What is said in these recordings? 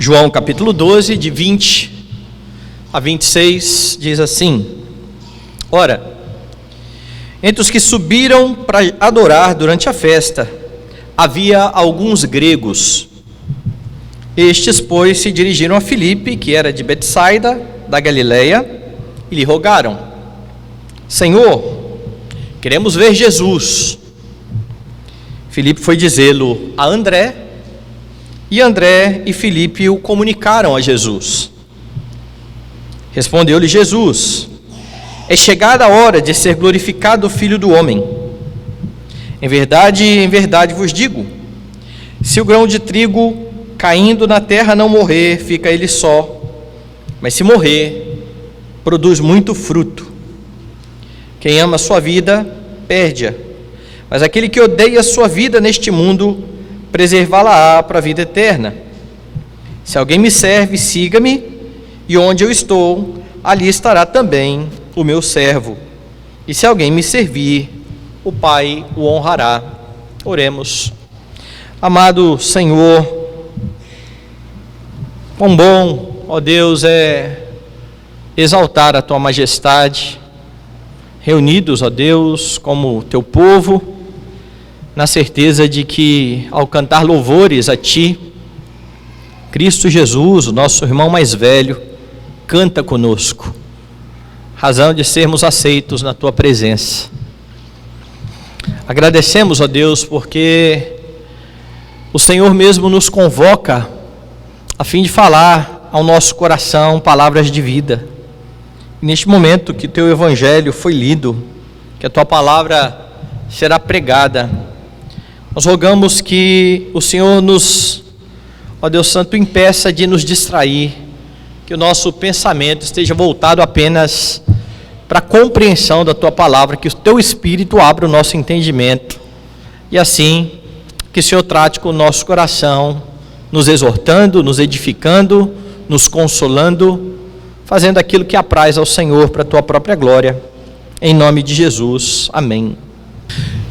João capítulo 12, de 20 a 26, diz assim: Ora, entre os que subiram para adorar durante a festa, havia alguns gregos. Estes, pois, se dirigiram a Filipe, que era de Betsaida, da Galileia, e lhe rogaram: Senhor, queremos ver Jesus. Filipe foi dizê-lo a André, e André e Filipe o comunicaram a Jesus. Respondeu-lhe Jesus: É chegada a hora de ser glorificado o Filho do Homem. Em verdade vos digo, se o grão de trigo caindo na terra não morrer, fica ele só, mas se morrer, produz muito fruto. Quem ama a sua vida, perde-a, mas aquele que odeia a sua vida neste mundo, preservá-la-á para a vida eterna. Se alguém me serve, siga-me, e onde eu estou, ali estará também o meu servo. E se alguém me servir, o Pai o honrará. Oremos. Amado Senhor, quão bom, ó Deus, é exaltar a Tua majestade, reunidos, ó Deus, como Teu povo, na certeza de que, ao cantar louvores a Ti, Cristo Jesus, o nosso irmão mais velho, canta conosco, razão de sermos aceitos na Tua presença. Agradecemos, ó Deus, porque o Senhor mesmo nos convoca a fim de falar ao nosso coração palavras de vida. E neste momento que Teu Evangelho foi lido, que a Tua palavra será pregada, nós rogamos que o Senhor nos, ó Deus Santo, impeça de nos distrair, que o nosso pensamento esteja voltado apenas para a compreensão da Tua palavra, que o Teu Espírito abra o nosso entendimento, e assim, que o Senhor trate com o nosso coração, nos exortando, nos edificando, nos consolando, fazendo aquilo que apraz ao Senhor para a Tua própria glória, em nome de Jesus, amém.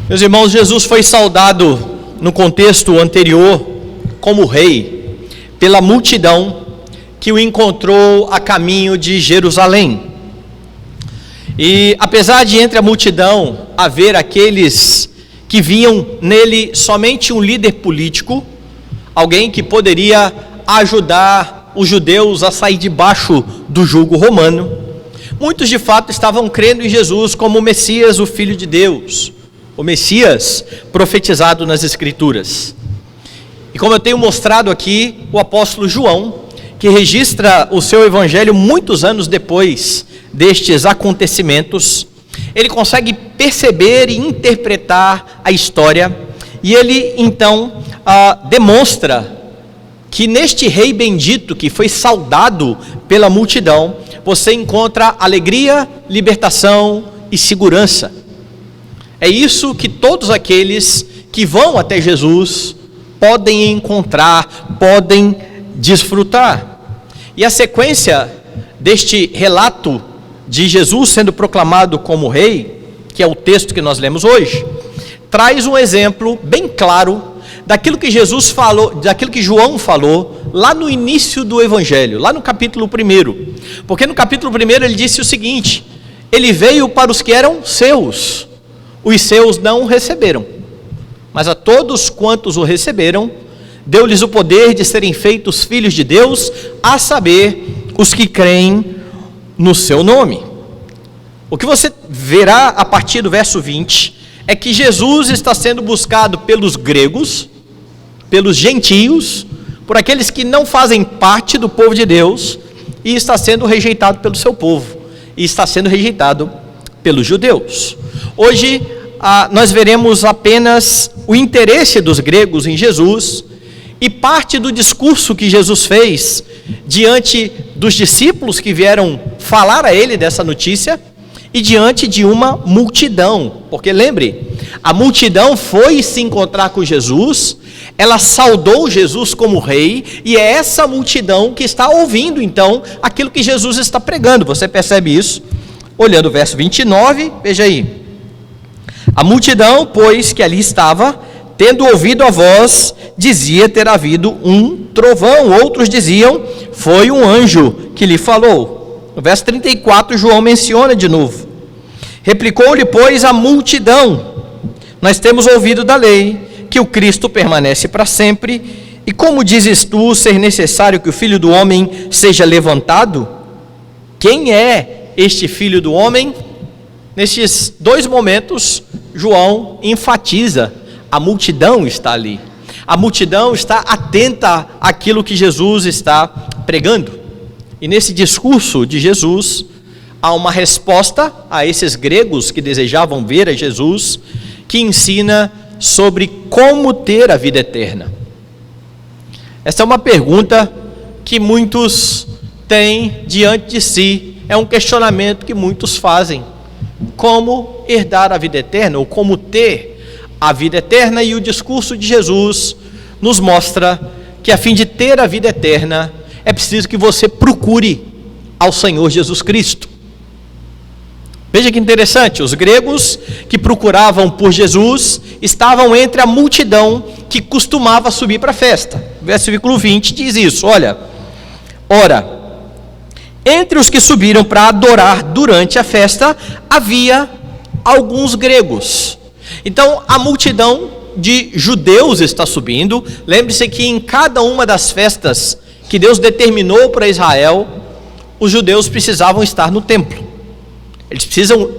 Meus irmãos, Jesus foi saudado no contexto anterior como rei, pela multidão que o encontrou a caminho de Jerusalém. E apesar de entre a multidão haver aqueles que viam nele somente um líder político, alguém que poderia ajudar os judeus a sair debaixo do jugo romano, muitos de fato estavam crendo em Jesus como o Messias, o Filho de Deus, o Messias profetizado nas Escrituras. E como eu tenho mostrado aqui, o apóstolo João, que registra o seu evangelho muitos anos depois destes acontecimentos, ele consegue perceber e interpretar a história, e ele então demonstra que neste rei bendito que foi saudado pela multidão, você encontra alegria, libertação e segurança. É isso que todos aqueles que vão até Jesus podem encontrar, podem desfrutar. E a sequência deste relato de Jesus sendo proclamado como rei, que é o texto que nós lemos hoje, traz um exemplo bem claro daquilo que Jesus falou, daquilo que João falou lá no início do evangelho, lá no capítulo 1. Porque no capítulo 1 ele disse o seguinte: ele veio para os que eram seus, os seus não o receberam, mas a todos quantos o receberam, deu-lhes o poder de serem feitos filhos de Deus, a saber, os que creem no seu nome. O que você verá a partir do verso 20 é que Jesus está sendo buscado pelos gregos, pelos gentios, por aqueles que não fazem parte do povo de Deus, e está sendo rejeitado pelo seu povo, e está sendo rejeitado pelos judeus. Hoje nós veremos apenas o interesse dos gregos em Jesus, e parte do discurso que Jesus fez diante dos discípulos que vieram falar a ele dessa notícia, e diante de uma multidão, porque lembre, a multidão foi se encontrar com Jesus, ela saudou Jesus como rei, e é essa multidão que está ouvindo então aquilo que Jesus está pregando. Você percebe isso olhando o verso 29, veja aí: a multidão, pois, que ali estava, tendo ouvido a voz, dizia ter havido um trovão. Outros diziam, foi um anjo que lhe falou. No verso 34, João menciona de novo. Replicou-lhe, pois, a multidão: nós temos ouvido da lei que o Cristo permanece para sempre, e como dizes tu ser necessário que o Filho do Homem seja levantado? Quem é este Filho do Homem? Nestes dois momentos, João enfatiza: a multidão está ali. A multidão está atenta àquilo que Jesus está pregando. E nesse discurso de Jesus, há uma resposta a esses gregos que desejavam ver a Jesus, que ensina sobre como ter a vida eterna. Essa é uma pergunta que muitos têm diante de si, é um questionamento que muitos fazem. Como herdar a vida eterna, ou como ter a vida eterna? E o discurso de Jesus nos mostra que a fim de ter a vida eterna, é preciso que você procure ao Senhor Jesus Cristo. Veja que interessante, os gregos que procuravam por Jesus estavam entre a multidão que costumava subir para a festa. Versículo 20 diz isso, olha: ora, entre os que subiram para adorar durante a festa, havia alguns gregos. Então, a multidão de judeus está subindo. Lembre-se que em cada uma das festas que Deus determinou para Israel, os judeus precisavam estar no templo. Eles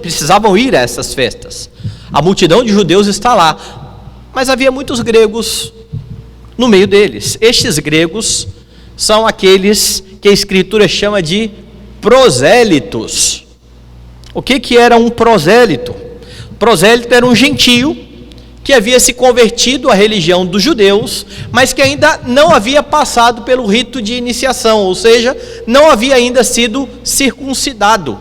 precisavam ir a essas festas. A multidão de judeus está lá, mas havia muitos gregos no meio deles. Estes gregos são aqueles que a Escritura chama de prosélitos. O que era um prosélito? Prosélito era um gentio que havia se convertido à religião dos judeus, mas que ainda não havia passado pelo rito de iniciação, ou seja, não havia ainda sido circuncidado,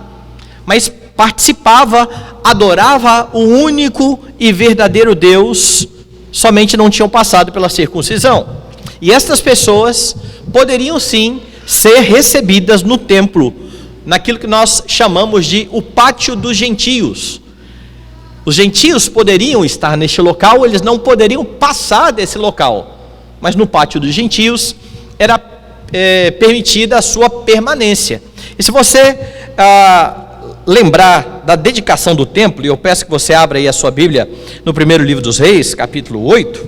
mas participava, adorava o único e verdadeiro Deus, somente não tinham passado pela circuncisão. E estas pessoas poderiam sim ser recebidas no templo, naquilo que nós chamamos de o pátio dos gentios. Os gentios poderiam estar neste local, eles não poderiam passar desse local, mas no pátio dos gentios era permitida a sua permanência. E se você lembrar da dedicação do templo, e eu peço que você abra aí a sua Bíblia no primeiro livro dos Reis, capítulo 8,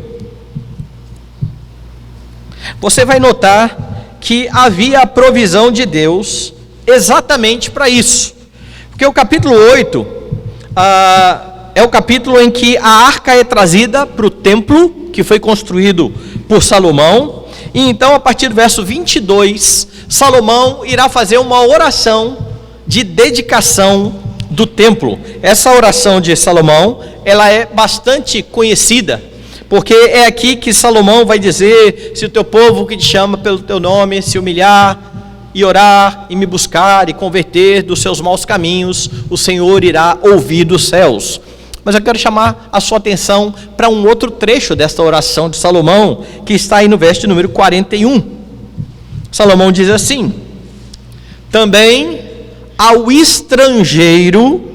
você vai notar que havia a provisão de Deus exatamente para isso, porque o capítulo 8 é o capítulo em que a arca é trazida para o templo, que foi construído por Salomão, e então a partir do verso 22, Salomão irá fazer uma oração de dedicação do templo. Essa oração de Salomão, ela é bastante conhecida, porque é aqui que Salomão vai dizer: se o teu povo que te chama pelo teu nome se humilhar e orar e me buscar e converter dos seus maus caminhos, o Senhor irá ouvir dos céus. Mas eu quero chamar a sua atenção para um outro trecho desta oração de Salomão, que está aí no verso número 41. Salomão diz assim: também ao estrangeiro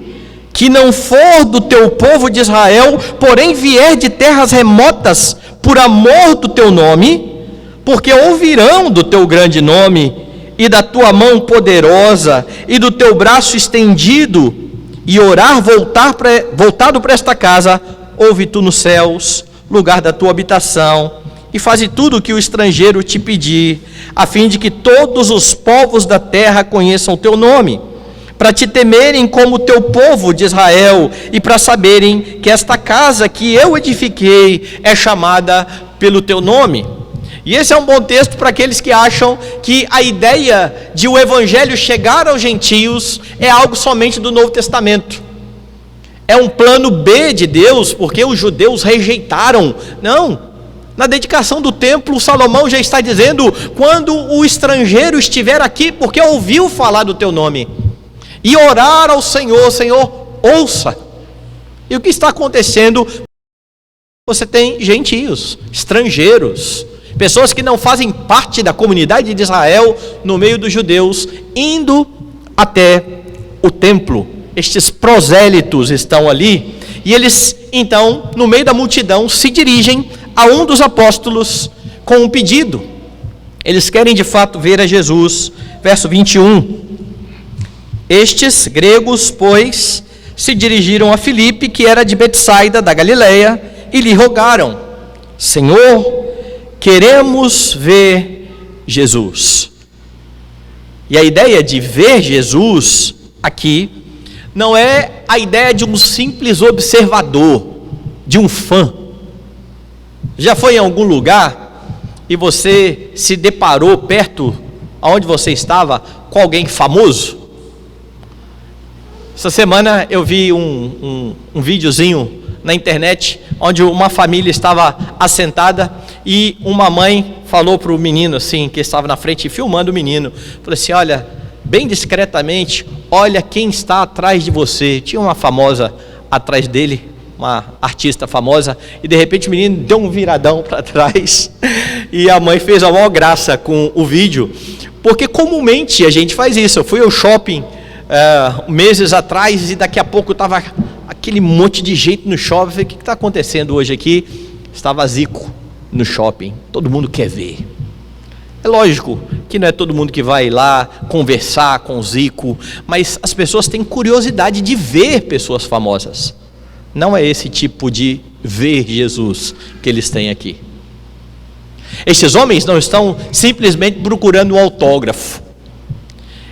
que não for do teu povo de Israel, porém vier de terras remotas por amor do teu nome, porque ouvirão do teu grande nome e da tua mão poderosa e do teu braço estendido, e orar voltado para esta casa, ouve tu nos céus, lugar da tua habitação, e faze tudo o que o estrangeiro te pedir, a fim de que todos os povos da terra conheçam o teu nome, para te temerem como o teu povo de Israel, e para saberem que esta casa que eu edifiquei é chamada pelo teu nome. E esse é um bom texto para aqueles que acham que a ideia de o evangelho chegar aos gentios é algo somente do Novo Testamento. É um plano B de Deus, porque os judeus rejeitaram. Não. Na dedicação do templo, Salomão já está dizendo: quando o estrangeiro estiver aqui, porque ouviu falar do teu nome, e orar ao Senhor, Senhor, ouça. E o que está acontecendo? Você tem gentios, estrangeiros, pessoas que não fazem parte da comunidade de Israel, no meio dos judeus, indo até o templo. Estes prosélitos estão ali, E eles, então, no meio da multidão, se dirigem a um dos apóstolos com um pedido. Eles querem de fato ver a Jesus. Verso 21. Estes gregos, pois, se dirigiram a Filipe, que era de Betsaida, da Galileia, e lhe rogaram: Senhor, queremos ver Jesus. E a ideia de ver Jesus aqui não é a ideia de um simples observador, de um fã. Já foi em algum lugar e você se deparou perto aonde você estava com alguém famoso? Essa semana eu vi um videozinho na internet onde uma família estava assentada e uma mãe falou para o menino assim, que estava na frente filmando o menino, falou assim: olha, bem discretamente, olha quem está atrás de você. Tinha uma famosa atrás dele, uma artista famosa, e de repente o menino deu um viradão para trás e a mãe fez a maior graça com o vídeo, porque comumente a gente faz isso. Eu fui ao shopping meses atrás e daqui a pouco estava aquele monte de gente no shopping. Eu falei: o que está acontecendo hoje aqui? Estava Zico no shopping, todo mundo quer ver. É lógico que não é todo mundo que vai lá conversar com o Zico, mas as pessoas têm curiosidade de ver pessoas famosas. Não é esse tipo de ver Jesus que eles têm aqui. Estes homens não estão simplesmente procurando um autógrafo.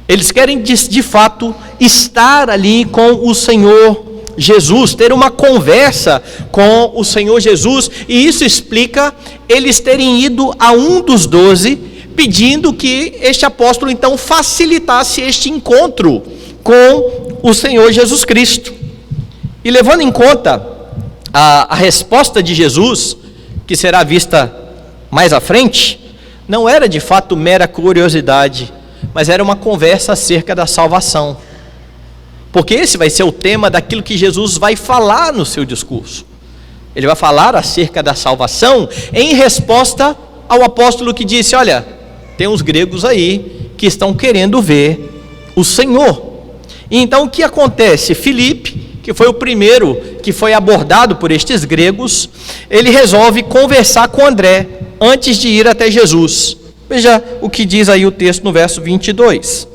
Eles querem de fato estar ali com o Senhor Jesus, ter uma conversa com o Senhor Jesus, e isso explica eles terem ido a um dos 12, pedindo que este apóstolo então facilitasse este encontro com o Senhor Jesus Cristo. E levando em conta a resposta de Jesus, que será vista mais à frente, não era de fato mera curiosidade, mas era uma conversa acerca da salvação. Porque esse vai ser o tema daquilo que Jesus vai falar no seu discurso. Ele vai falar acerca da salvação em resposta ao apóstolo que disse: olha, tem uns gregos aí que estão querendo ver o Senhor. E então o que acontece? Filipe, que foi o primeiro que foi abordado por estes gregos, ele resolve conversar com André antes de ir até Jesus. Veja o que diz aí o texto no verso 22.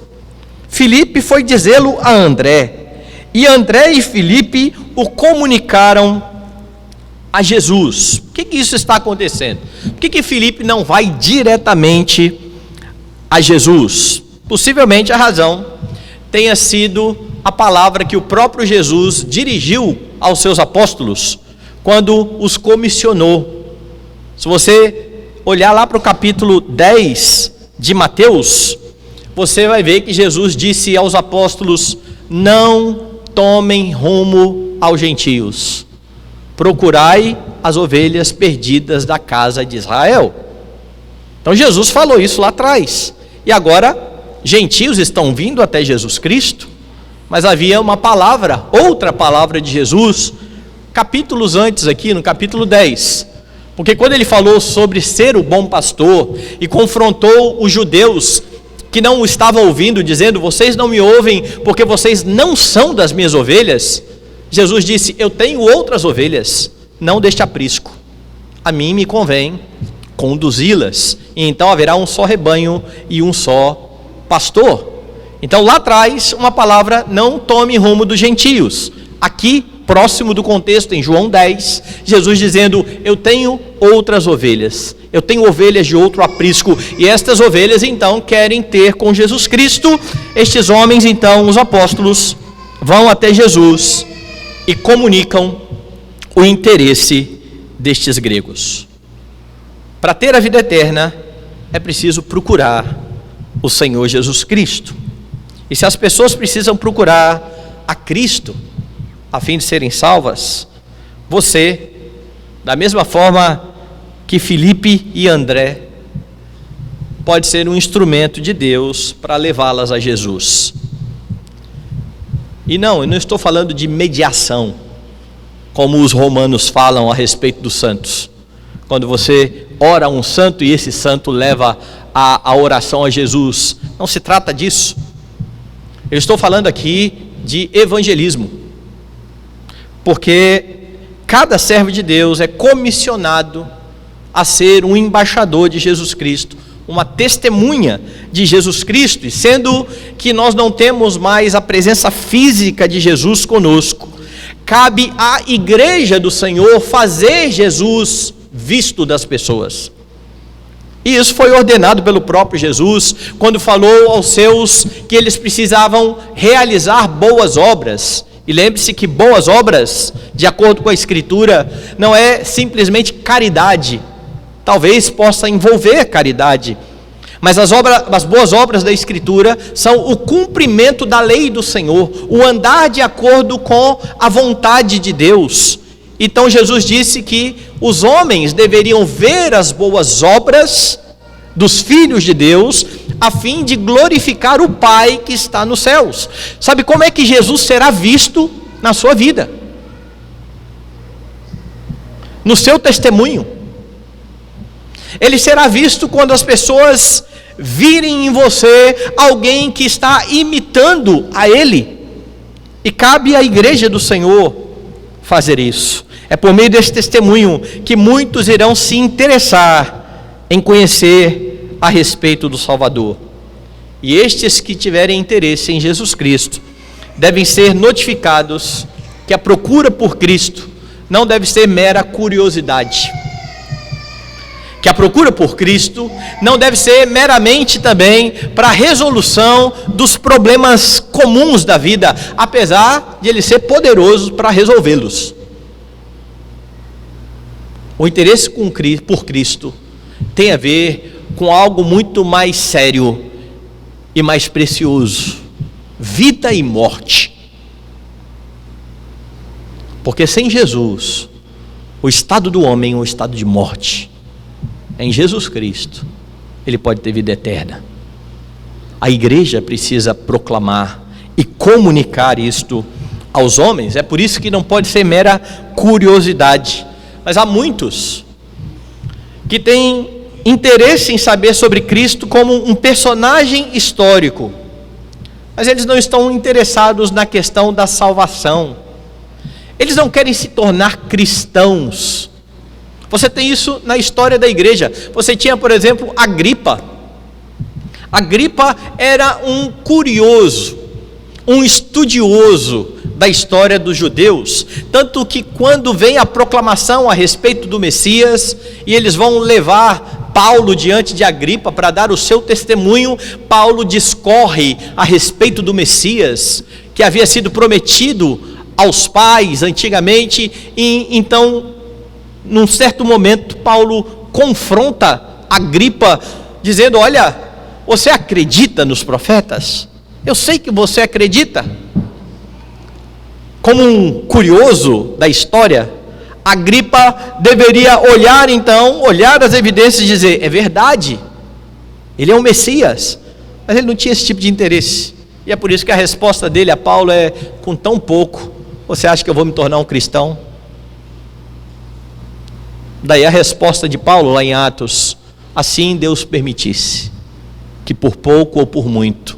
Filipe foi dizê-lo a André, e André e Filipe o comunicaram a Jesus. Por que isso está acontecendo? Por que Filipe não vai diretamente a Jesus? Possivelmente a razão tenha sido a palavra que o próprio Jesus dirigiu aos seus apóstolos quando os comissionou. Se você olhar lá para o capítulo 10 de Mateus, você vai ver que Jesus disse aos apóstolos: não tomem rumo aos gentios, procurai as ovelhas perdidas da casa de Israel. Então Jesus falou isso lá atrás, e agora gentios estão vindo até Jesus Cristo, mas havia uma palavra, outra palavra de Jesus, capítulos antes aqui, no capítulo 10, porque quando ele falou sobre ser o bom pastor, e confrontou os judeus, que não o estavam ouvindo, dizendo: vocês não me ouvem, porque vocês não são das minhas ovelhas, Jesus disse: eu tenho outras ovelhas, não deste aprisco, a mim me convém conduzi-las, e então haverá um só rebanho e um só pastor. Então lá atrás, uma palavra: não tome rumo dos gentios. Aqui, próximo do contexto, em João 10, Jesus dizendo: eu tenho outras ovelhas, eu tenho ovelhas de outro aprisco, e estas ovelhas então querem ter com Jesus Cristo. Estes homens então, os apóstolos, vão até Jesus e comunicam o interesse destes gregos. Para ter a vida eterna, é preciso procurar o Senhor Jesus Cristo. E se as pessoas precisam procurar a Cristo a fim de serem salvas, você, da mesma forma que Filipe e André, pode ser um instrumento de Deus para levá-las a Jesus. E não, eu não estou falando de mediação, como os romanos falam a respeito dos santos. Quando você ora a um santo e esse santo leva a oração a Jesus. Não se trata disso. Eu estou falando aqui de evangelismo. Porque cada servo de Deus é comissionado a ser um embaixador de Jesus Cristo, uma testemunha de Jesus Cristo. E sendo que nós não temos mais a presença física de Jesus conosco, cabe à igreja do Senhor fazer Jesus visto das pessoas. E isso foi ordenado pelo próprio Jesus, quando falou aos seus que eles precisavam realizar boas obras. E lembre-se que boas obras, de acordo com a Escritura, não é simplesmente caridade. Talvez possa envolver caridade, mas as boas obras da Escritura são o cumprimento da lei do Senhor, o andar de acordo com a vontade de Deus. Então Jesus disse que os homens deveriam ver as boas obras dos filhos de Deus, a fim de glorificar o Pai que está nos céus. Sabe como é que Jesus será visto na sua vida? No seu testemunho. Ele será visto quando as pessoas virem em você alguém que está imitando a Ele. E cabe à igreja do Senhor fazer isso. É por meio desse testemunho que muitos irão se interessar em conhecer a respeito do Salvador. E estes que tiverem interesse em Jesus Cristo devem ser notificados que a procura por Cristo não deve ser mera curiosidade. Que a procura por Cristo não deve ser meramente também para a resolução dos problemas comuns da vida, apesar de Ele ser poderoso para resolvê-los. O interesse por Cristo tem a ver com algo muito mais sério e mais precioso: vida e morte. Porque sem Jesus, o estado do homem é um estado de morte. Em Jesus Cristo, ele pode ter vida eterna. A igreja precisa proclamar e comunicar isto aos homens. É por isso que não pode ser mera curiosidade. Mas há muitos que têm interesse em saber sobre Cristo como um personagem histórico, mas eles não estão interessados na questão da salvação. Eles não querem se tornar cristãos. Você tem isso na história da igreja. Você tinha, por exemplo, Agripa. Agripa era um curioso, um estudioso da história dos judeus, tanto que quando vem a proclamação a respeito do Messias, e eles vão levar Paulo diante de Agripa para dar o seu testemunho, Paulo discorre a respeito do Messias, que havia sido prometido aos pais antigamente, e então, num certo momento, Paulo confronta Agripa, dizendo: olha, você acredita nos profetas? Eu sei que você acredita. Como um curioso da história, Agripa deveria olhar as evidências e dizer: é verdade, ele é o Messias. Mas ele não tinha esse tipo de interesse. E é por isso que a resposta dele a Paulo é: com tão pouco, você acha que eu vou me tornar um cristão? Daí a resposta de Paulo lá em Atos: assim Deus permitisse que por pouco ou por muito,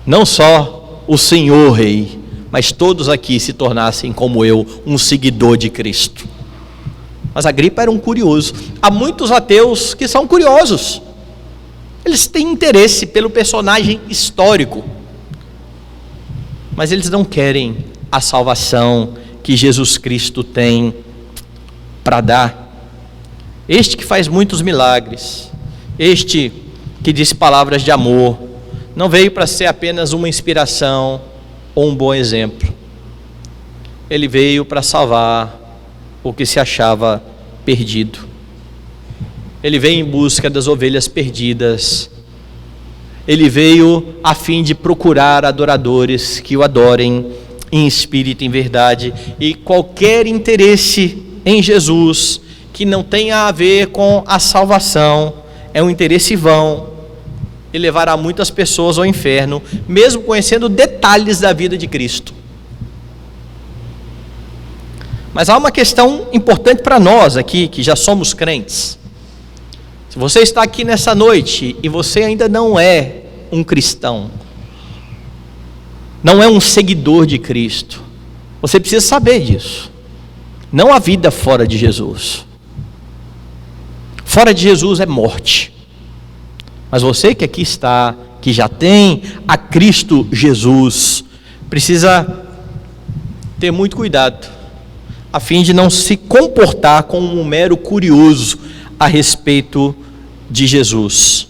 não só o Senhor Rei, mas todos aqui se tornassem como eu, um seguidor de Cristo. Mas Agripa era um curioso. Há muitos ateus que são curiosos. Eles têm interesse pelo personagem histórico, mas eles não querem a salvação que Jesus Cristo tem para dar. Este que faz muitos milagres, este que diz palavras de amor, não veio para ser apenas uma inspiração ou um bom exemplo. Ele veio para salvar o que se achava perdido. Ele veio em busca das ovelhas perdidas. Ele veio a fim de procurar adoradores que o adorem em espírito e em verdade. E qualquer interesse em Jesus que não tenha a ver com a salvação é um interesse vão e levará muitas pessoas ao inferno, mesmo conhecendo detalhes da vida de Cristo. Mas há uma questão importante para nós aqui, que já somos crentes. Se você está aqui nessa noite e você ainda não é um cristão, não é um seguidor de Cristo, Você precisa saber disso. Não há vida fora de Jesus. Fora de Jesus é morte. Mas você que aqui está, que já tem a Cristo Jesus, precisa ter muito cuidado, a fim de não se comportar como um mero curioso a respeito de Jesus.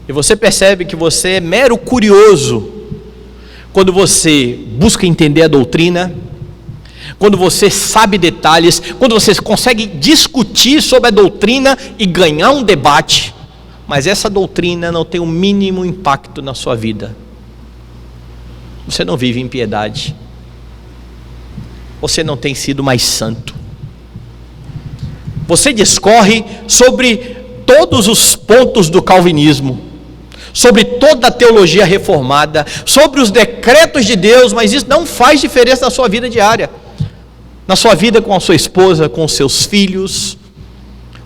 E você percebe que você é mero curioso quando você busca entender a doutrina, quando você sabe detalhes, quando você consegue discutir sobre a doutrina e ganhar um debate, mas essa doutrina não tem o mínimo impacto na sua vida. Você não vive em piedade. Você não tem sido mais santo. Você discorre sobre todos os pontos do calvinismo, sobre toda a teologia reformada, sobre os decretos de Deus, mas isso não faz diferença na sua vida diária, na sua vida com a sua esposa, com os seus filhos.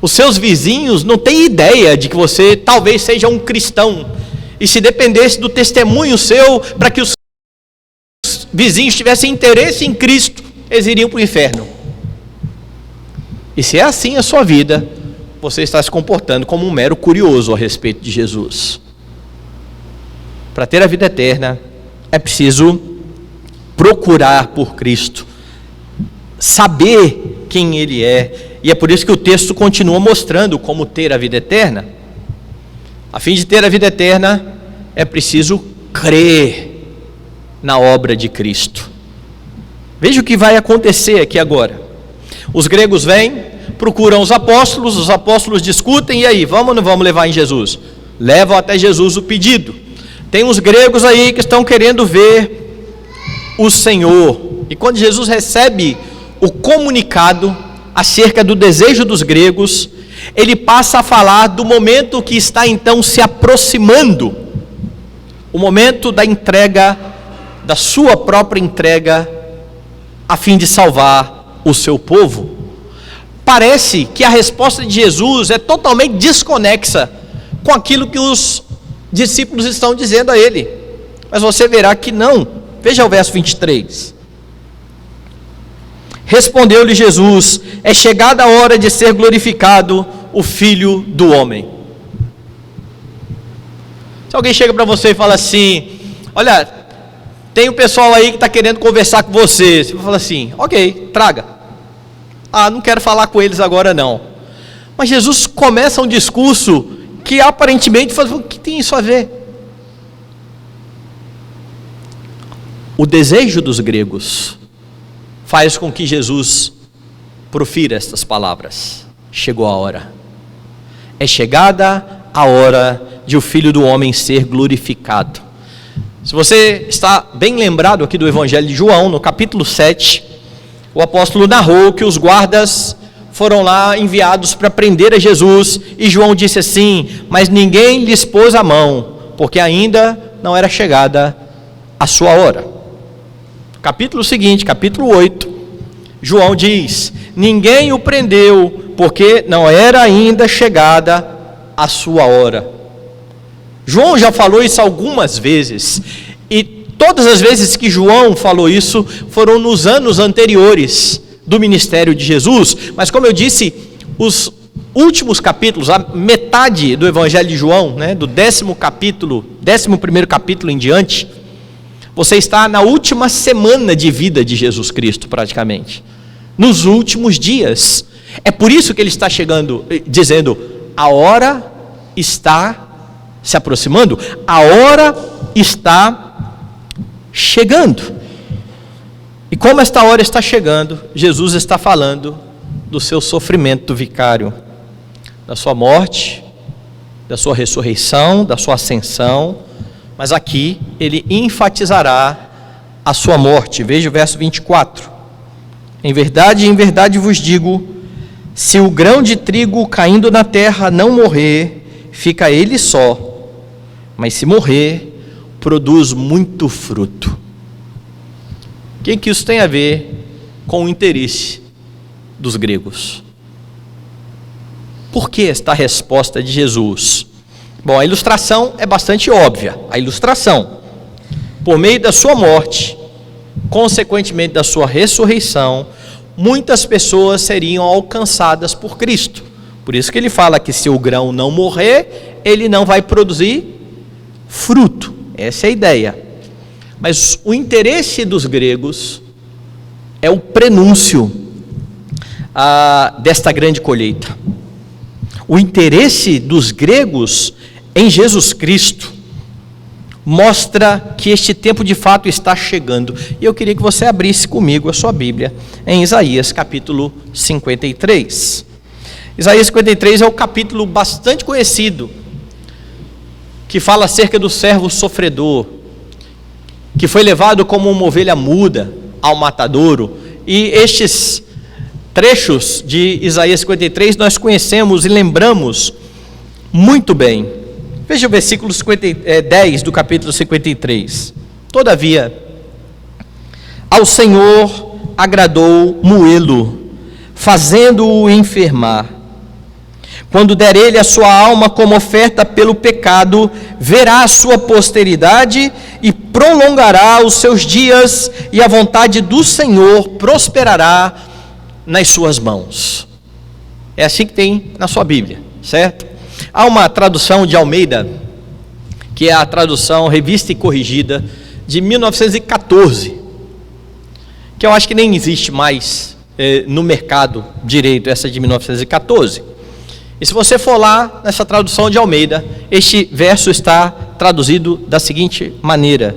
Os seus vizinhos não têm ideia de que você talvez seja um cristão, e se dependesse do testemunho seu para que os vizinhos tivessem interesse em Cristo, eles iriam para o inferno. E se é assim a sua vida, você está se comportando como um mero curioso a respeito de Jesus. Para ter a vida eterna, é preciso procurar por Cristo, saber quem Ele é, e é por isso que o texto continua mostrando como ter a vida eterna. A fim de ter a vida eterna, é preciso crer na obra de Cristo. Veja o que vai acontecer aqui agora. Os gregos vêm, procuram os apóstolos discutem, e aí, vamos ou não vamos levar em Jesus? Levam até Jesus o pedido. Tem uns gregos aí que estão querendo ver o Senhor, e quando Jesus recebe o comunicado acerca do desejo dos gregos, ele passa a falar do momento que está então se aproximando, o momento da entrega, da sua própria entrega, a fim de salvar o seu povo. Parece que a resposta de Jesus é totalmente desconexa com aquilo que os discípulos estão dizendo a ele, mas você verá que não. Veja o verso 23. Respondeu-lhe Jesus: é chegada a hora de ser glorificado o Filho do Homem. Se alguém chega para você e fala assim: olha, tem um pessoal aí que está querendo conversar com você, você fala assim: ok, traga. Não quero falar com eles agora não. Mas Jesus começa um discurso que aparentemente fala: o que tem isso a ver? O desejo dos gregos faz com que Jesus profira estas palavras: chegou a hora, é chegada a hora de o Filho do Homem ser glorificado. Se você está bem lembrado aqui do Evangelho de João, no capítulo 7, o apóstolo narrou que os guardas foram lá enviados para prender a Jesus, e João disse assim: mas ninguém lhes pôs a mão, porque ainda não era chegada a sua hora. Capítulo seguinte, capítulo 8, João diz: ninguém o prendeu, porque não era ainda chegada a sua hora. João já falou isso algumas vezes, e todas as vezes que João falou isso, foram nos anos anteriores do ministério de Jesus, mas como eu disse, os últimos capítulos, a metade do Evangelho de João, do 11º capítulo em diante, você está na última semana de vida de Jesus Cristo, praticamente, nos últimos dias. É por isso que ele está chegando, dizendo: a hora está se aproximando, a hora está chegando. E como esta hora está chegando, Jesus está falando do seu sofrimento vicário, da sua morte, da sua ressurreição, da sua ascensão, mas aqui ele enfatizará a sua morte. Veja o verso 24: em verdade vos digo, se o grão de trigo caindo na terra não morrer, fica ele só, mas se morrer, produz muito fruto. O que isso tem a ver com o interesse dos gregos? Por que esta resposta de Jesus? Bom, a ilustração é bastante óbvia. A ilustração: por meio da sua morte, consequentemente da sua ressurreição, muitas pessoas seriam alcançadas por Cristo. Por isso que ele fala que se o grão não morrer, ele não vai produzir fruto. Essa é a ideia. Mas o interesse dos gregos é o prenúncio desta grande colheita. O interesse dos gregos em Jesus Cristo mostra que este tempo de fato está chegando. E eu queria que você abrisse comigo a sua Bíblia em Isaías capítulo 53. Isaías 53 é um capítulo bastante conhecido, que fala acerca do servo sofredor, que foi levado como uma ovelha muda ao matadouro. E estes trechos de Isaías 53 nós conhecemos e lembramos muito bem. Veja o versículo 10 do capítulo 53. Todavia, ao Senhor agradou moê-lo, fazendo-o enfermar. Quando der ele a sua alma como oferta pelo pecado, verá a sua posteridade e prolongará os seus dias, e a vontade do Senhor prosperará nas suas mãos. É assim que tem na sua Bíblia, certo? Há uma tradução de Almeida, que é a tradução revista e corrigida de 1914, que eu acho que nem existe mais no mercado direito, essa de 1914. E se você for lá nessa tradução de Almeida, este verso está traduzido da seguinte maneira: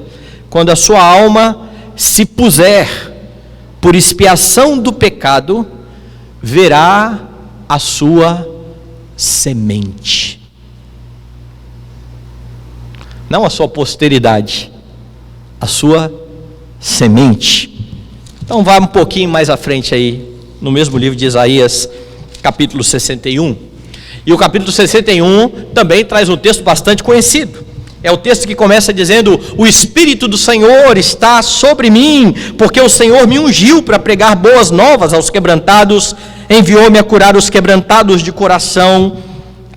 quando a sua alma se puser por expiação do pecado, verá a sua semente. Não a sua posteridade, a sua semente. Então vá um pouquinho mais à frente aí, no mesmo livro de Isaías, capítulo 61. E o capítulo 61 também traz um texto bastante conhecido. É o texto que começa dizendo: o Espírito do Senhor está sobre mim, porque o Senhor me ungiu para pregar boas novas aos quebrantados, enviou-me a curar os quebrantados de coração,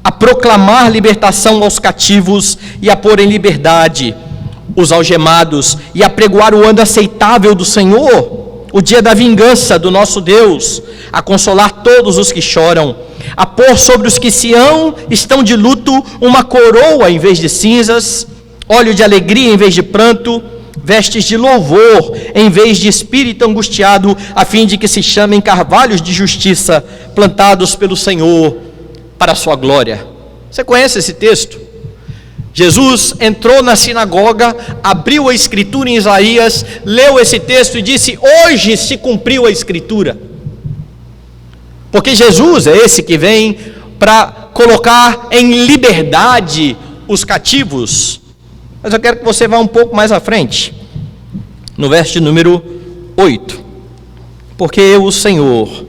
a proclamar libertação aos cativos e a pôr em liberdade os algemados, e a pregoar o ano aceitável do Senhor, o dia da vingança do nosso Deus, a consolar todos os que choram, a pôr sobre os que estão de luto uma coroa em vez de cinzas, óleo de alegria em vez de pranto, vestes de louvor em vez de espírito angustiado, a fim de que se chamem carvalhos de justiça, plantados pelo Senhor para a sua glória. Você conhece esse texto? Jesus entrou na sinagoga, abriu a escritura em Isaías, leu esse texto e disse: hoje se cumpriu a escritura. Porque Jesus é esse que vem para colocar em liberdade os cativos. Mas eu quero que você vá um pouco mais à frente, no verso de número 8. Porque eu, o Senhor,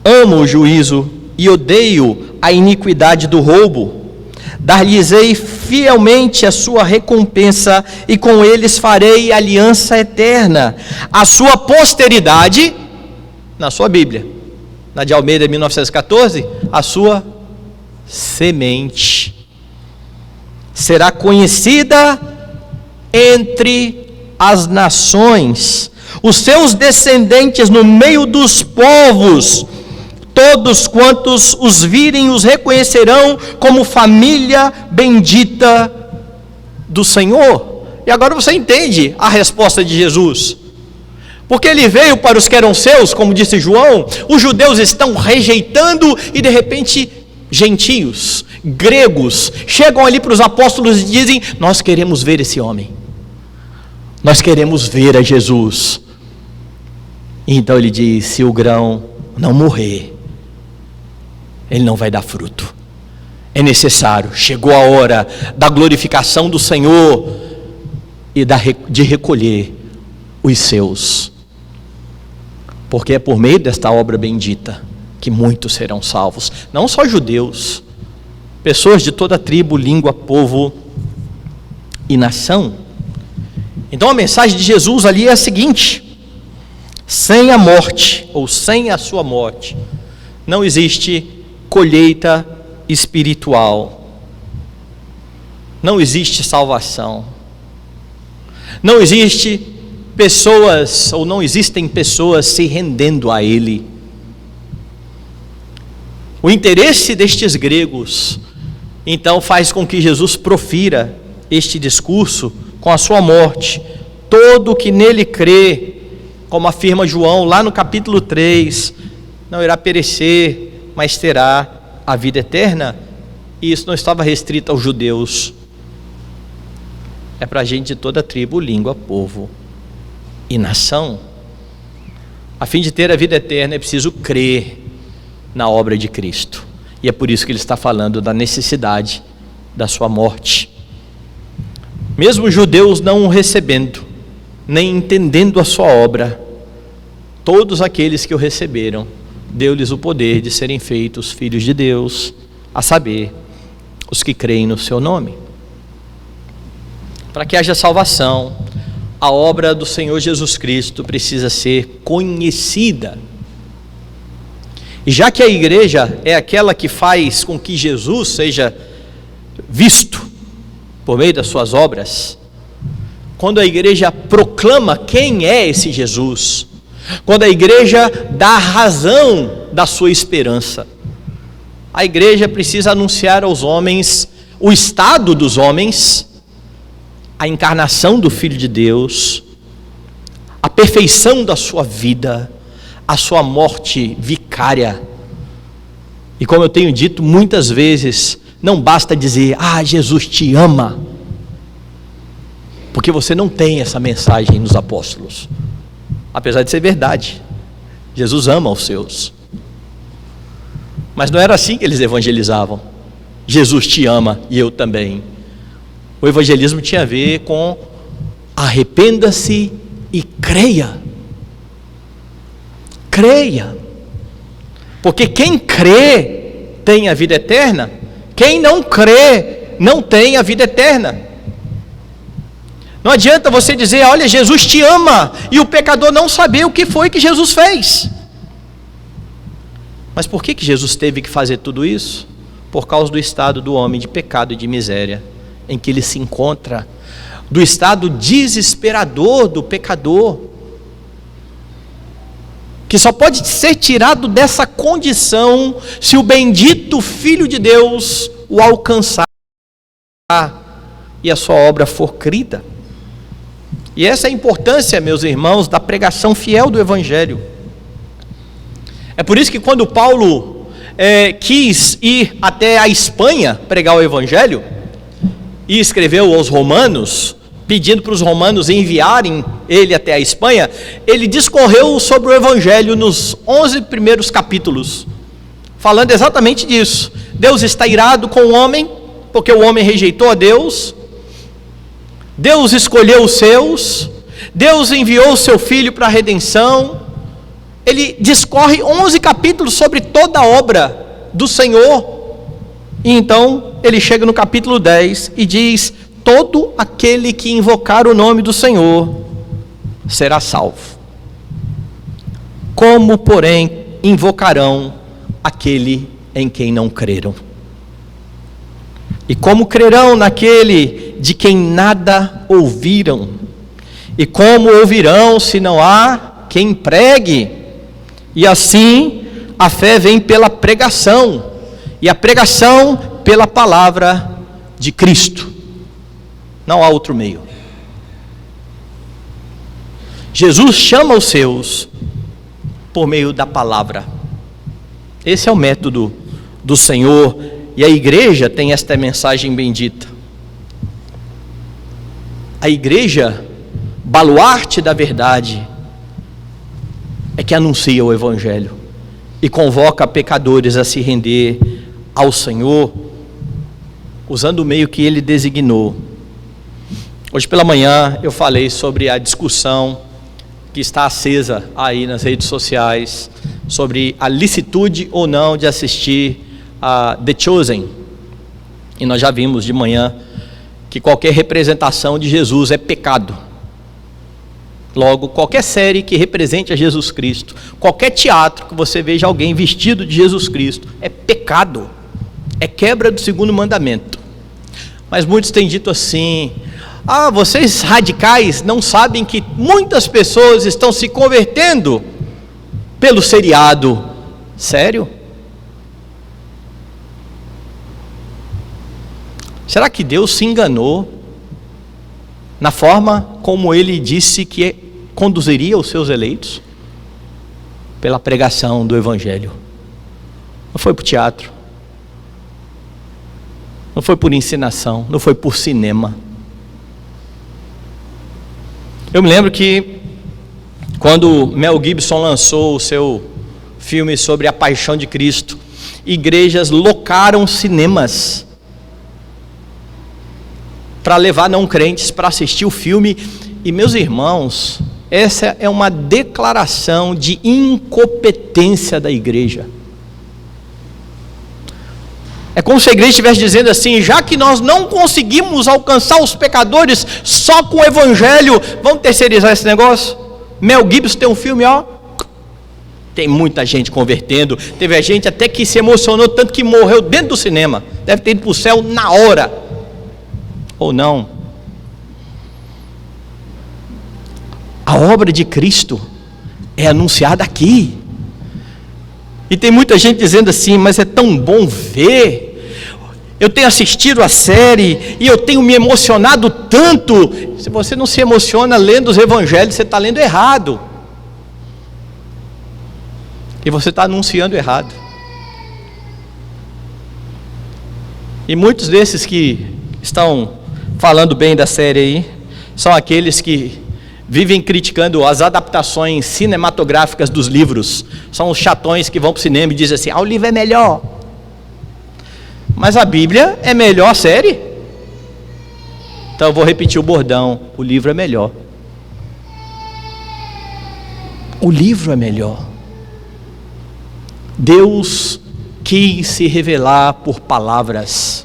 amo o juízo e odeio a iniquidade do roubo. Dar-lhes-ei fielmente a sua recompensa, e com eles farei aliança eterna. A sua posteridade, na sua Bíblia, na de Almeida 1914, a sua semente será conhecida entre as nações, os seus descendentes no meio dos povos. Todos quantos os virem os reconhecerão como família bendita do Senhor. E agora você entende a resposta de Jesus. Porque ele veio para os que eram seus, como disse João. Os judeus estão rejeitando, e de repente gentios, gregos, chegam ali para os apóstolos e dizem: nós queremos ver esse homem, nós queremos ver a Jesus. E então ele diz: se o grão não morrer, ele não vai dar fruto. É necessário, chegou a hora da glorificação do Senhor e de recolher os seus. Porque é por meio desta obra bendita que muitos serão salvos. Não só judeus, pessoas de toda tribo, língua, povo e nação. Então a mensagem de Jesus ali é a seguinte: sem a morte, ou sem a sua morte, não existe colheita espiritual, não existe salvação, não existe pessoas, ou não existem pessoas se rendendo a Ele. O interesse destes gregos, então, faz com que Jesus profira este discurso com a sua morte. Todo que nele crê, como afirma João lá no capítulo 3, não irá perecer, mas terá a vida eterna. E isso não estava restrito aos judeus, é para a gente de toda tribo, língua, povo e nação. A fim de ter a vida eterna é preciso crer na obra de Cristo, e é por isso que ele está falando da necessidade da sua morte. Mesmo os judeus não o recebendo, nem entendendo a sua obra, todos aqueles que o receberam, deu-lhes o poder de serem feitos filhos de Deus, a saber, os que creem no seu nome. Para que haja salvação, a obra do Senhor Jesus Cristo precisa ser conhecida. E já que a igreja é aquela que faz com que Jesus seja visto por meio das suas obras, quando a igreja proclama quem é esse Jesus, quando a igreja dá a razão da sua esperança, a igreja precisa anunciar aos homens o estado dos homens, a encarnação do Filho de Deus, a perfeição da sua vida, a sua morte vicária. E como eu tenho dito muitas vezes, não basta dizer, Jesus te ama, porque você não tem essa mensagem nos apóstolos, apesar de ser verdade, Jesus ama os seus, mas não era assim que eles evangelizavam. Jesus te ama e eu também. O evangelismo tinha a ver com arrependa-se e creia. Creia, porque quem crê tem a vida eterna, quem não crê não tem a vida eterna. Não adianta você dizer, olha, Jesus te ama, e o pecador não saber o que foi que Jesus fez. Mas por que Jesus teve que fazer tudo isso? Por causa do estado do homem de pecado e de miséria em que ele se encontra, do estado desesperador do pecador, que só pode ser tirado dessa condição se o bendito Filho de Deus o alcançar e a sua obra for crida. E essa é a importância, meus irmãos, da pregação fiel do Evangelho. É por isso que quando Paulo quis ir até a Espanha pregar o Evangelho, e escreveu aos romanos, pedindo para os romanos enviarem ele até a Espanha, ele discorreu sobre o Evangelho nos 11 primeiros capítulos, falando exatamente disso. Deus está irado com o homem, porque o homem rejeitou a Deus, Deus escolheu os seus, Deus enviou o seu Filho para a redenção. Ele discorre 11 capítulos sobre toda a obra do Senhor, e então ele chega no capítulo 10 e diz, todo aquele que invocar o nome do Senhor será salvo. Como, porém, invocarão aquele em quem não creram? E como crerão naquele de quem nada ouviram? E como ouvirão se não há quem pregue? E assim, a fé vem pela pregação, e a pregação pela palavra de Cristo. Não há outro meio. Jesus chama os seus por meio da palavra. Esse é o método do Senhor, e a igreja tem esta mensagem bendita. A igreja, baluarte da verdade, é que anuncia o Evangelho e convoca pecadores a se render ao Senhor, usando o meio que Ele designou. Hoje pela manhã eu falei sobre a discussão que está acesa aí nas redes sociais, sobre a licitude ou não de assistir a The Chosen. E nós já vimos de manhã que qualquer representação de Jesus é pecado. Logo, qualquer série que represente a Jesus Cristo, qualquer teatro que você veja alguém vestido de Jesus Cristo, é pecado, é quebra do segundo mandamento. Mas muitos têm dito assim, vocês radicais não sabem que muitas pessoas estão se convertendo pelo seriado. Sério? Será que Deus se enganou na forma como Ele disse que conduziria os seus eleitos? Pela pregação do Evangelho. Não foi por teatro. Não foi por encenação. Não foi por cinema. Eu me lembro que quando Mel Gibson lançou o seu filme sobre a paixão de Cristo, igrejas locaram cinemas para levar não crentes para assistir o filme. E meus irmãos, essa é uma declaração de incompetência da igreja. É como se a igreja estivesse dizendo assim: já que nós não conseguimos alcançar os pecadores só com o Evangelho, vamos terceirizar esse negócio? Mel Gibson tem um filme, tem muita gente convertendo. Teve a gente até que se emocionou tanto que morreu dentro do cinema. Deve ter ido para o céu na hora. Ou não? A obra de Cristo é anunciada aqui. E tem muita gente dizendo assim: mas é tão bom ver, eu tenho assistido a série e eu tenho me emocionado tanto. Se você não se emociona lendo os evangelhos, você está lendo errado, e você está anunciando errado. E muitos desses que estão falando bem da série aí são aqueles que vivem criticando as adaptações cinematográficas dos livros. São os chatões que vão para o cinema e dizem assim: o livro é melhor. Mas a Bíblia é melhor a série? Então eu vou repetir o bordão: o livro é melhor. O livro é melhor. Deus quis se revelar por palavras.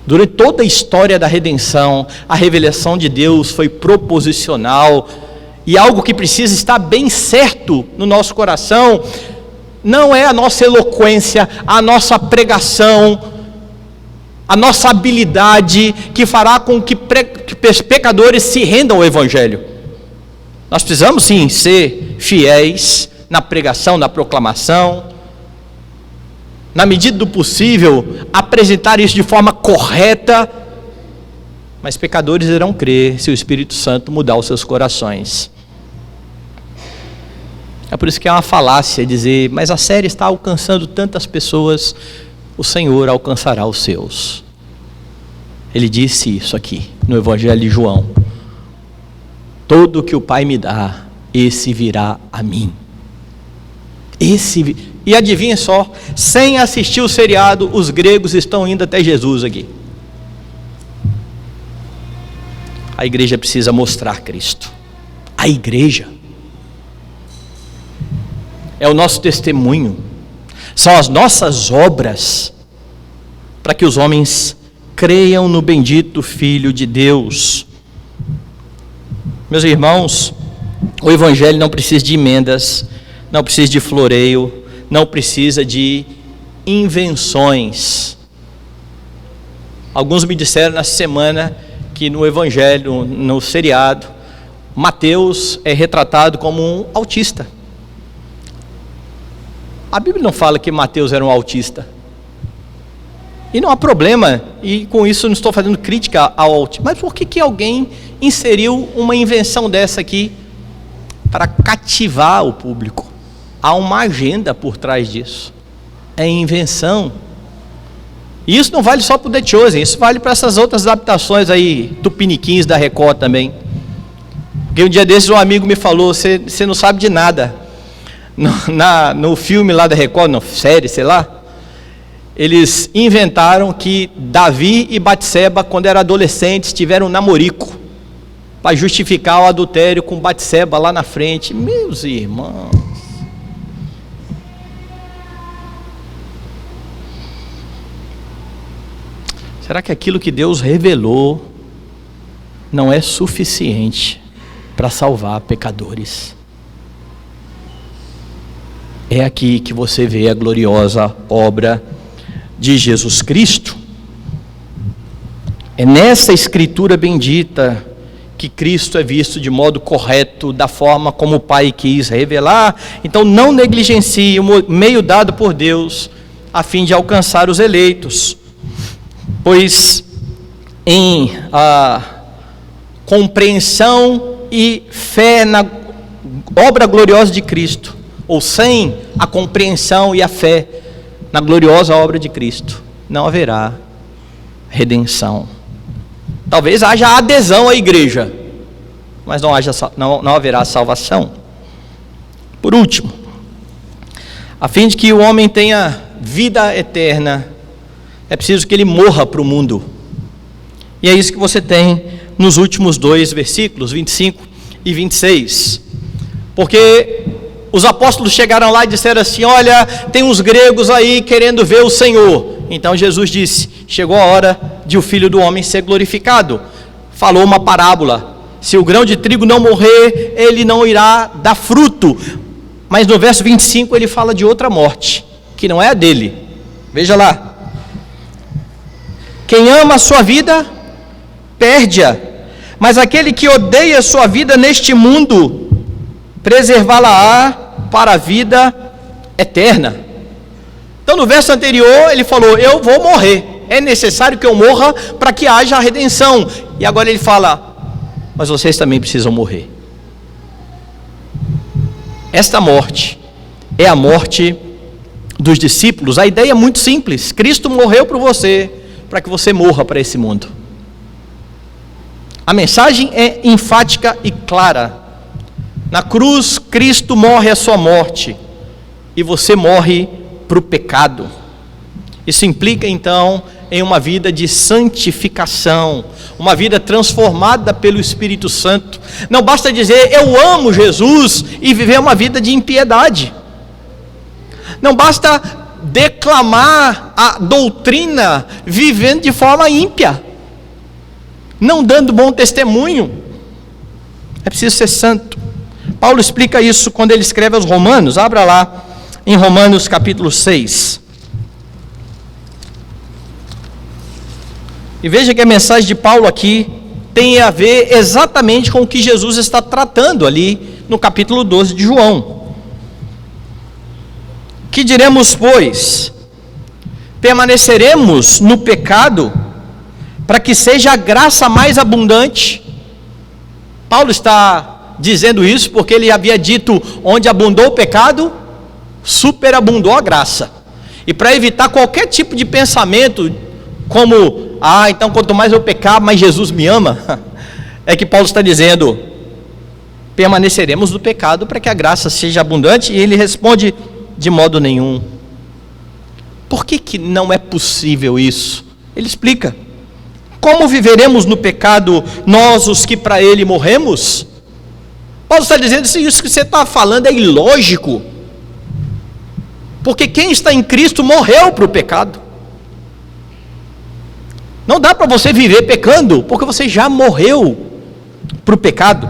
Durante toda a história da redenção, a revelação de Deus foi proposicional, e algo que precisa estar bem certo no nosso coração: não é a nossa eloquência, a nossa pregação, a nossa habilidade que fará com que pecadores se rendam ao Evangelho. Nós precisamos sim ser fiéis na pregação, na proclamação, na medida do possível, apresentar isso de forma correta, mas pecadores irão crer se o Espírito Santo mudar os seus corações. É por isso que é uma falácia dizer: mas a série está alcançando tantas pessoas. O Senhor alcançará os seus. Ele disse isso aqui no Evangelho de João: todo o que o Pai me dá, esse virá a mim. E adivinha só, sem assistir o seriado, os gregos estão indo até Jesus aqui. A igreja precisa mostrar Cristo. A igreja é o nosso testemunho, são as nossas obras, para que os homens creiam no bendito Filho de Deus. Meus irmãos, o Evangelho não precisa de emendas, não precisa de floreio, não precisa de invenções. Alguns me disseram nessa semana que no Evangelho, no seriado, Mateus é retratado como um autista. A Bíblia não fala que Mateus era um autista. E não há problema, e com isso não estou fazendo crítica ao autismo. Mas por que alguém inseriu uma invenção dessa aqui para cativar o público? Há uma agenda por trás disso. É invenção. E isso não vale só para o The Chosen, isso vale para essas outras adaptações aí, tupiniquins da Record também. Porque um dia desses um amigo me falou: você não sabe de nada. No filme lá da Record, na série, sei lá, eles inventaram que Davi e Batseba, quando eram adolescentes, tiveram um namorico para justificar o adultério com Batseba lá na frente. Meus irmãos, será que aquilo que Deus revelou não é suficiente para salvar pecadores? É aqui que você vê a gloriosa obra de Jesus Cristo. É nessa escritura bendita que Cristo é visto de modo correto, da forma como o Pai quis revelar. Então não negligencie o meio dado por Deus a fim de alcançar os eleitos, pois em compreensão e fé na obra gloriosa de Cristo, ou sem a compreensão e a fé na gloriosa obra de Cristo, não haverá redenção. Talvez haja adesão à igreja, mas não haverá salvação. Por último, a fim de que o homem tenha vida eterna, é preciso que ele morra para o mundo. E é isso que você tem nos últimos 2 versículos, 25 e 26. Porque os apóstolos chegaram lá e disseram assim: olha, tem uns gregos aí querendo ver o Senhor. Então Jesus disse: chegou a hora de o Filho do Homem ser glorificado. Falou uma parábola: se o grão de trigo não morrer, ele não irá dar fruto. Mas no verso 25 ele fala de outra morte, que não é a dele. Veja lá: quem ama a sua vida, perde-a, mas aquele que odeia a sua vida neste mundo, preservá-la-á para a vida eterna. Então no verso anterior ele falou: eu vou morrer, é necessário que eu morra para que haja a redenção. E agora ele fala: mas vocês também precisam morrer. Esta morte é a morte dos discípulos. A ideia é muito simples: Cristo morreu por você, para que você morra para esse mundo. A mensagem é enfática e clara. Na cruz, Cristo morre a sua morte, e você morre para o pecado. Isso implica então em uma vida de santificação, uma vida transformada pelo Espírito Santo. Não basta dizer eu amo Jesus e viver uma vida de impiedade. Não basta declamar a doutrina vivendo de forma ímpia, não dando bom testemunho. É preciso ser santo. Paulo explica isso quando ele escreve aos Romanos. Abra lá em Romanos capítulo 6. E veja que a mensagem de Paulo aqui tem a ver exatamente com o que Jesus está tratando ali no capítulo 12 de João. Que diremos, pois? Permaneceremos no pecado para que seja a graça mais abundante? Paulo está dizendo isso porque ele havia dito: onde abundou o pecado, superabundou a graça. E para evitar qualquer tipo de pensamento como: então quanto mais eu pecar, mais Jesus me ama, é que Paulo está dizendo: permaneceremos no pecado para que a graça seja abundante. E ele responde: de modo nenhum. Por que não é possível isso? Ele explica: como viveremos no pecado nós, os que para ele morremos? Paulo está dizendo: isso que você está falando é ilógico, porque quem está em Cristo morreu para o pecado. Não dá para você viver pecando, porque você já morreu para o pecado.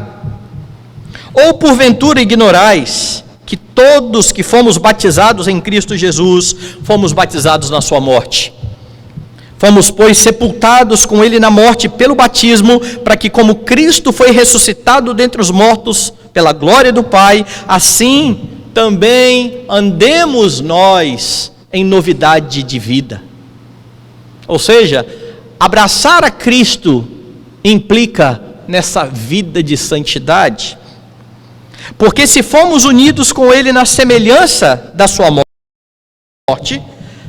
Ou porventura ignorais que todos que fomos batizados em Cristo Jesus, fomos batizados na sua morte? Fomos, pois, sepultados com ele na morte pelo batismo, para que, como Cristo foi ressuscitado dentre os mortos pela glória do Pai, assim também andemos nós em novidade de vida. Ou seja, abraçar a Cristo implica nessa vida de santidade, porque se fomos unidos com ele na semelhança da sua morte,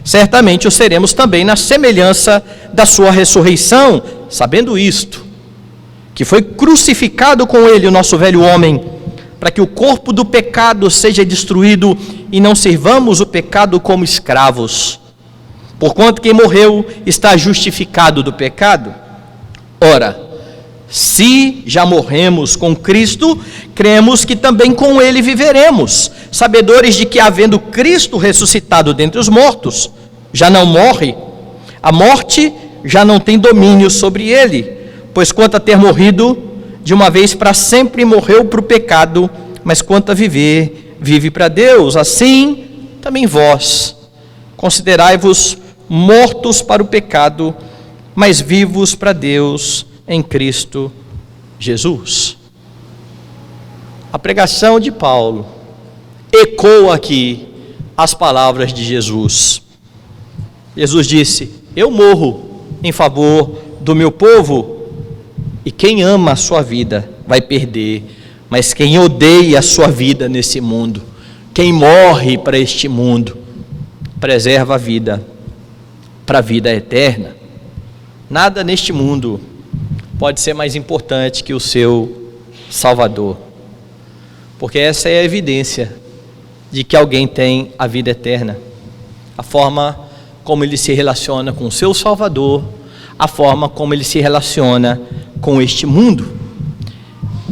certamente o seremos também na semelhança da sua ressurreição, sabendo isto, que foi crucificado com ele o nosso velho homem, para que o corpo do pecado seja destruído e não sirvamos o pecado como escravos. Porquanto quem morreu está justificado do pecado. Ora, se já morremos com Cristo, cremos que também com ele viveremos, sabedores de que, havendo Cristo ressuscitado dentre os mortos, já não morre, a morte já não tem domínio sobre ele, pois quanto a ter morrido, de uma vez para sempre morreu para o pecado, mas quanto a viver, vive para Deus. Assim, também vós, considerai-vos mortos para o pecado mas vivos para Deus em Cristo Jesus. A pregação de Paulo ecoa aqui as palavras de Jesus. Jesus disse: eu morro em favor do meu povo, e quem ama a sua vida vai perder, mas quem odeia a sua vida nesse mundo, quem morre para este mundo, preserva a vida para a vida eterna. Nada neste mundo pode ser mais importante que o seu Salvador, porque essa é a evidência de que alguém tem a vida eterna. A forma como ele se relaciona com o seu Salvador, a forma como ele se relaciona com este mundo.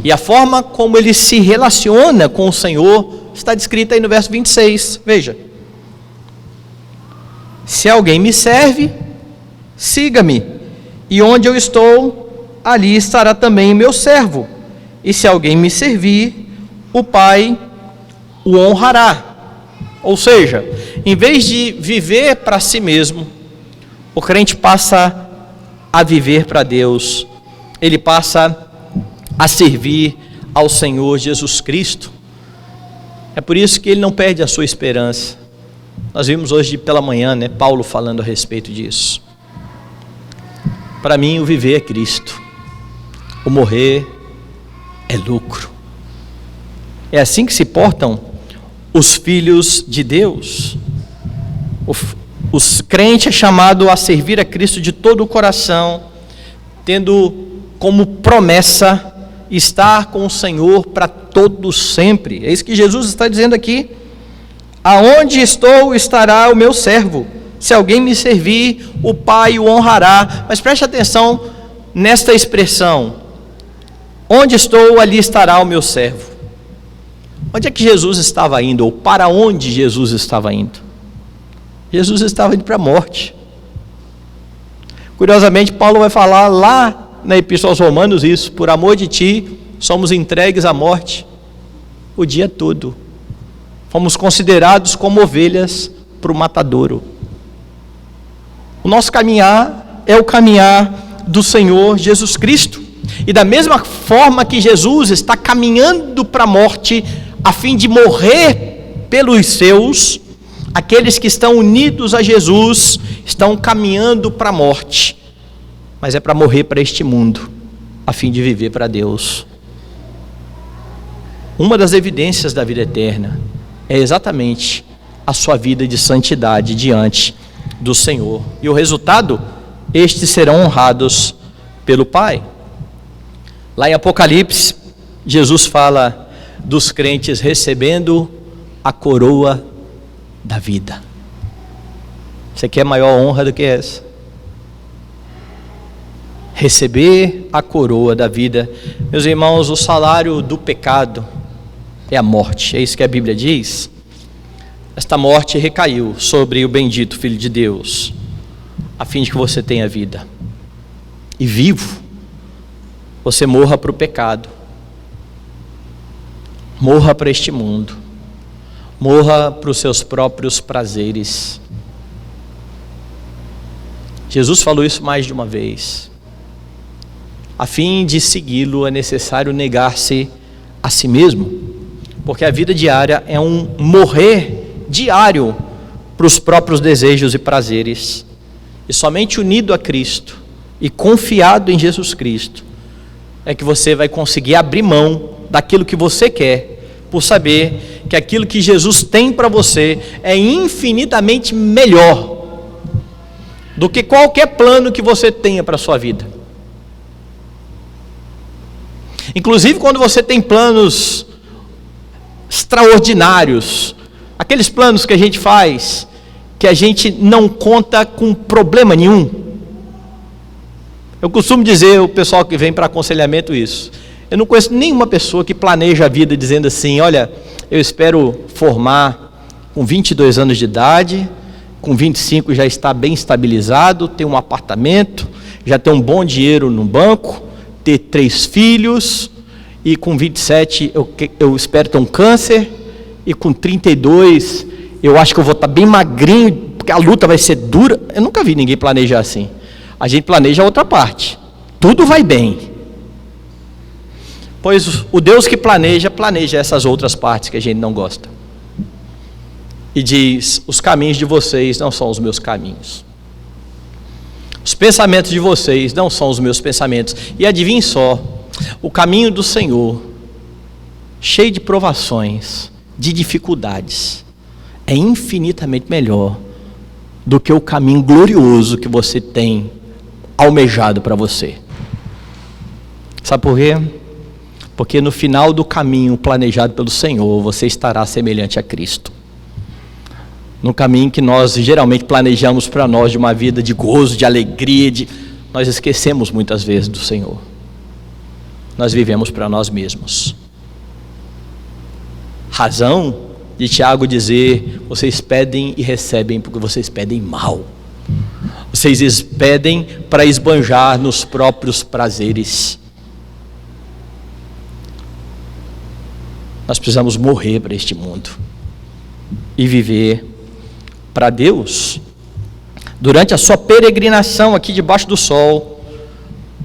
E a forma como ele se relaciona com o Senhor está descrita aí no verso 26. Veja: se alguém me serve, siga-me, e onde eu estou, ali estará também meu servo. E se alguém me servir, o Pai o honrará. Ou seja, em vez de viver para si mesmo, o crente passa a viver para Deus. Ele passa a servir ao Senhor Jesus Cristo. É por isso que ele não perde a sua esperança. Nós vimos hoje pela manhã, Paulo falando a respeito disso. Para mim, o viver é Cristo, o morrer é lucro. É assim que se portam os filhos de Deus. Os crentes é chamado a servir a Cristo de todo o coração, tendo como promessa estar com o Senhor para todo sempre. É isso que Jesus está dizendo aqui: aonde estou estará o meu servo, se alguém me servir, o Pai o honrará. Mas preste atenção nesta expressão: onde estou, ali estará o meu servo. Onde é que Jesus estava indo, ou para onde Jesus estava indo? Jesus estava indo para a morte. Curiosamente, Paulo vai falar lá na Epístola aos Romanos isso: por amor de ti, somos entregues à morte o dia todo. Fomos considerados como ovelhas para o matadouro. O nosso caminhar é o caminhar do Senhor Jesus Cristo. E da mesma forma que Jesus está caminhando para a morte, a fim de morrer pelos seus, aqueles que estão unidos a Jesus estão caminhando para a morte, mas é para morrer para este mundo, a fim de viver para Deus. Uma das evidências da vida eterna é exatamente a sua vida de santidade diante do Senhor. E o resultado, estes serão honrados pelo Pai. Lá em Apocalipse, Jesus fala dos crentes recebendo a coroa da vida. Você quer maior honra do que essa? Receber a coroa da vida. Meus irmãos, o salário do pecado é a morte, é isso que a Bíblia diz. Esta morte recaiu sobre o bendito Filho de Deus, a fim de que você tenha vida, e vivo, você morra para o pecado, morra para este mundo, morra para os seus próprios prazeres. Jesus falou isso mais de uma vez. A fim de segui-lo é necessário negar-se a si mesmo, porque a vida diária é um morrer diário para os próprios desejos e prazeres, e somente unido a Cristo e confiado em Jesus Cristo é que você vai conseguir abrir mão daquilo que você quer, por saber que aquilo que Jesus tem para você é infinitamente melhor do que qualquer plano que você tenha para a sua vida. Inclusive quando você tem planos extraordinários, aqueles planos que a gente faz, que a gente não conta com problema nenhum. Eu costumo dizer ao pessoal que vem para aconselhamento isso: eu não conheço nenhuma pessoa que planeja a vida dizendo assim: olha, eu espero formar com 22 anos de idade, com 25 já está bem estabilizado, ter um apartamento, já ter um bom dinheiro no banco, ter 3 filhos, e com 27 eu espero ter um câncer, e com 32 eu acho que eu vou estar bem magrinho, porque a luta vai ser dura. Eu nunca vi ninguém planejar assim. a gente planeja a outra parte. Tudo vai bem. Pois o Deus que planeja essas outras partes que a gente não gosta. E diz: os caminhos de vocês não são os meus caminhos. Os pensamentos de vocês não são os meus pensamentos. E adivinhe só, o caminho do Senhor, cheio de provações, de dificuldades, é infinitamente melhor do que o caminho glorioso que você tem almejado para você. Sabe por quê? Porque no final do caminho planejado pelo Senhor, você estará semelhante a Cristo. No caminho que nós geralmente planejamos para nós, de uma vida de gozo, de alegria, nós esquecemos muitas vezes do Senhor. Nós vivemos para nós mesmos. Razão de Tiago dizer: vocês pedem e recebem porque vocês pedem mal. Vocês pedem para esbanjar nos próprios prazeres. Nós precisamos morrer para este mundo e viver para Deus. Durante a sua peregrinação aqui debaixo do sol,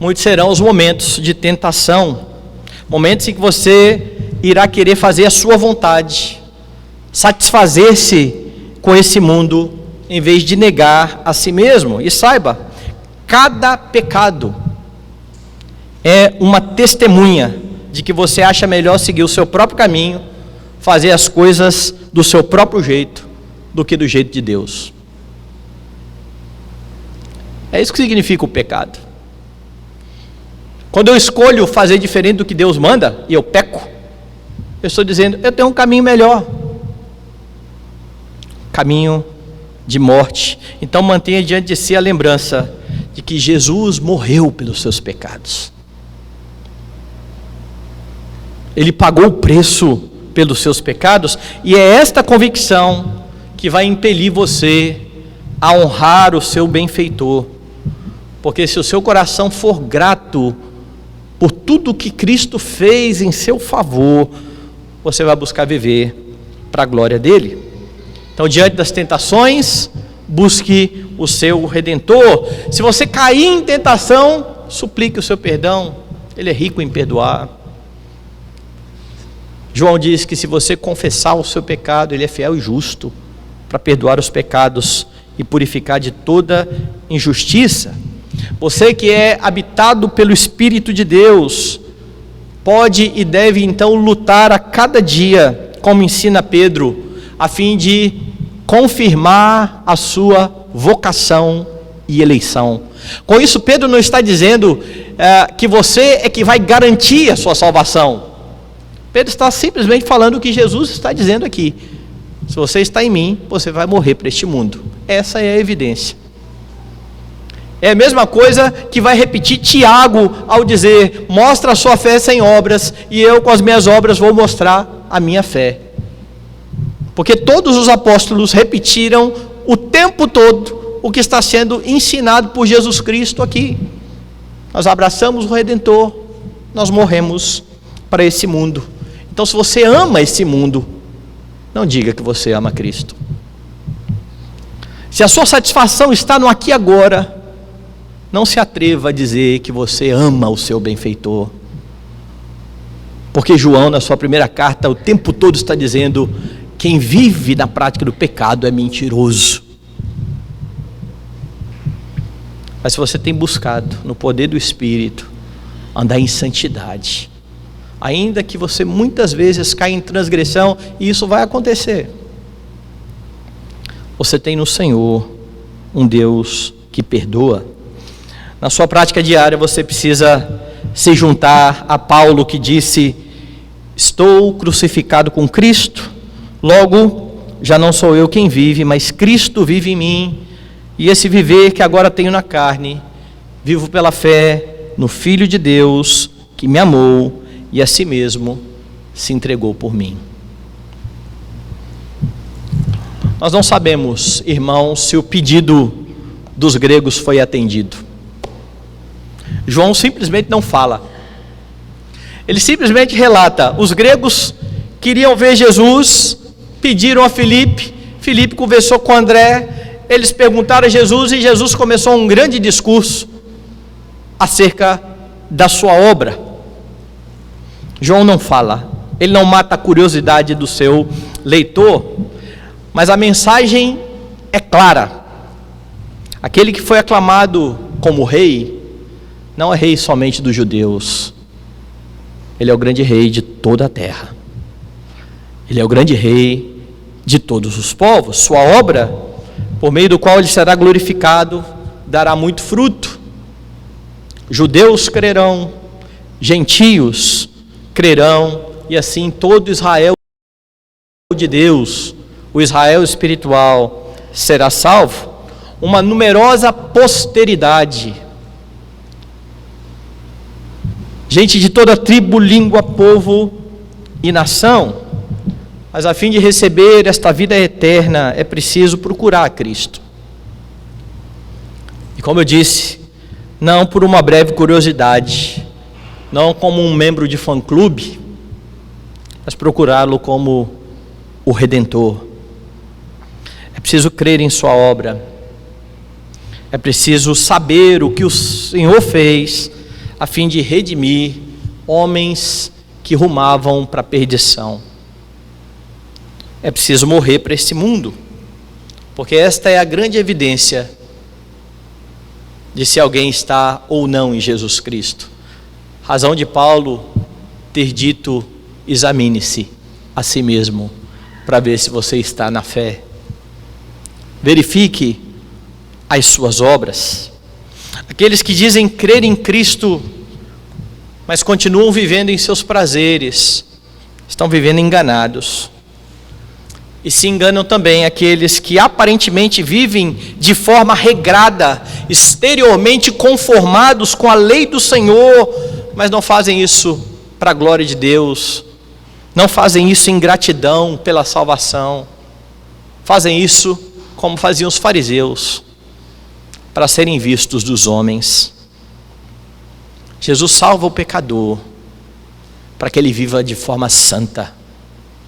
muitos serão os momentos de tentação, momentos em que você irá querer fazer a sua vontade, satisfazer-se com esse mundo, em vez de negar a si mesmo. E saiba, cada pecado é uma testemunha de que você acha melhor seguir o seu próprio caminho, fazer as coisas do seu próprio jeito, do que do jeito de Deus. É isso que significa o pecado. Quando eu escolho fazer diferente do que Deus manda, e eu peco, eu estou dizendo: eu tenho um caminho melhor, caminho de morte. Então mantenha diante de si a lembrança de que Jesus morreu pelos seus pecados. Ele pagou o preço pelos seus pecados, e é esta convicção que vai impelir você a honrar o seu benfeitor. Porque se o seu coração for grato por tudo que Cristo fez em seu favor, você vai buscar viver para a glória dele. Então, diante das tentações, busque o seu Redentor. Se você cair em tentação, suplique o seu perdão. Ele é rico em perdoar. João diz que se você confessar o seu pecado, ele é fiel e justo para perdoar os pecados e purificar de toda injustiça. Você que é habitado pelo Espírito de Deus, pode e deve então lutar a cada dia, como ensina Pedro, a fim de confirmar a sua vocação e eleição. Com isso, Pedro não está dizendo que você é que vai garantir a sua salvação. Pedro está simplesmente falando o que Jesus está dizendo aqui: se você está em mim, você vai morrer para este mundo. Essa é a evidência. É a mesma coisa que vai repetir Tiago ao dizer: mostra a sua fé sem obras, e eu com as minhas obras vou mostrar a minha fé. Porque todos os apóstolos repetiram o tempo todo o que está sendo ensinado por Jesus Cristo aqui. Nós abraçamos o Redentor, nós morremos para esse mundo. Então, se você ama esse mundo, não diga que você ama Cristo. Se a sua satisfação está no aqui e agora, não se atreva a dizer que você ama o seu benfeitor. Porque João, na sua primeira carta, o tempo todo está dizendo: quem vive na prática do pecado é mentiroso. Mas se você tem buscado no poder do Espírito andar em santidade, ainda que você muitas vezes caia em transgressão, e isso vai acontecer, você tem no Senhor um Deus que perdoa. Na sua prática diária você precisa se juntar a Paulo, que disse: estou crucificado com Cristo, logo já não sou eu quem vive, mas Cristo vive em mim, e esse viver que agora tenho na carne, vivo pela fé no Filho de Deus, que me amou e a si mesmo se entregou por mim. Nós não sabemos, irmãos, se o pedido dos gregos foi atendido. João simplesmente não fala. Ele simplesmente relata: os gregos queriam ver Jesus, pediram a Filipe, Filipe conversou com André, eles perguntaram a Jesus e Jesus começou um grande discurso acerca da sua obra. João não fala, ele não mata a curiosidade do seu leitor, mas a mensagem é clara. Aquele que foi aclamado como rei, não é rei somente dos judeus, ele é o grande rei de toda a terra, ele é o grande rei de todos os povos. Sua obra, por meio do qual ele será glorificado, dará muito fruto. Judeus crerão, gentios crerão, e assim todo Israel de Deus, o Israel espiritual, será salvo. Uma numerosa posteridade, gente de toda tribo, língua, povo e nação. Mas a fim de receber esta vida eterna, é preciso procurar a Cristo. E como eu disse, não por uma breve curiosidade, não como um membro de fã-clube, mas procurá-lo como o Redentor. É preciso crer em sua obra, é preciso saber o que o Senhor fez, a fim de redimir homens que rumavam para a perdição. É preciso morrer para este mundo, porque esta é a grande evidência de se alguém está ou não em Jesus Cristo. Razão de Paulo ter dito: examine-se a si mesmo, para ver se você está na fé. Verifique as suas obras. Aqueles que dizem crer em Cristo, mas continuam vivendo em seus prazeres, estão vivendo enganados. E se enganam também aqueles que aparentemente vivem de forma regrada, exteriormente conformados com a lei do Senhor, mas não fazem isso para a glória de Deus, não fazem isso em gratidão pela salvação, fazem isso como faziam os fariseus, para serem vistos dos homens. Jesus salva o pecador, para que ele viva de forma santa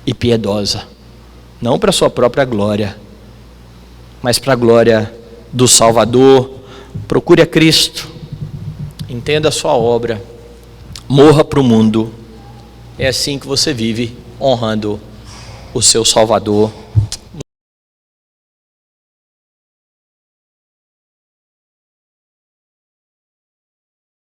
e piedosa, não para a sua própria glória, mas para a glória do Salvador. Procure a Cristo, entenda a sua obra, morra para o mundo. É assim que você vive honrando o seu Salvador.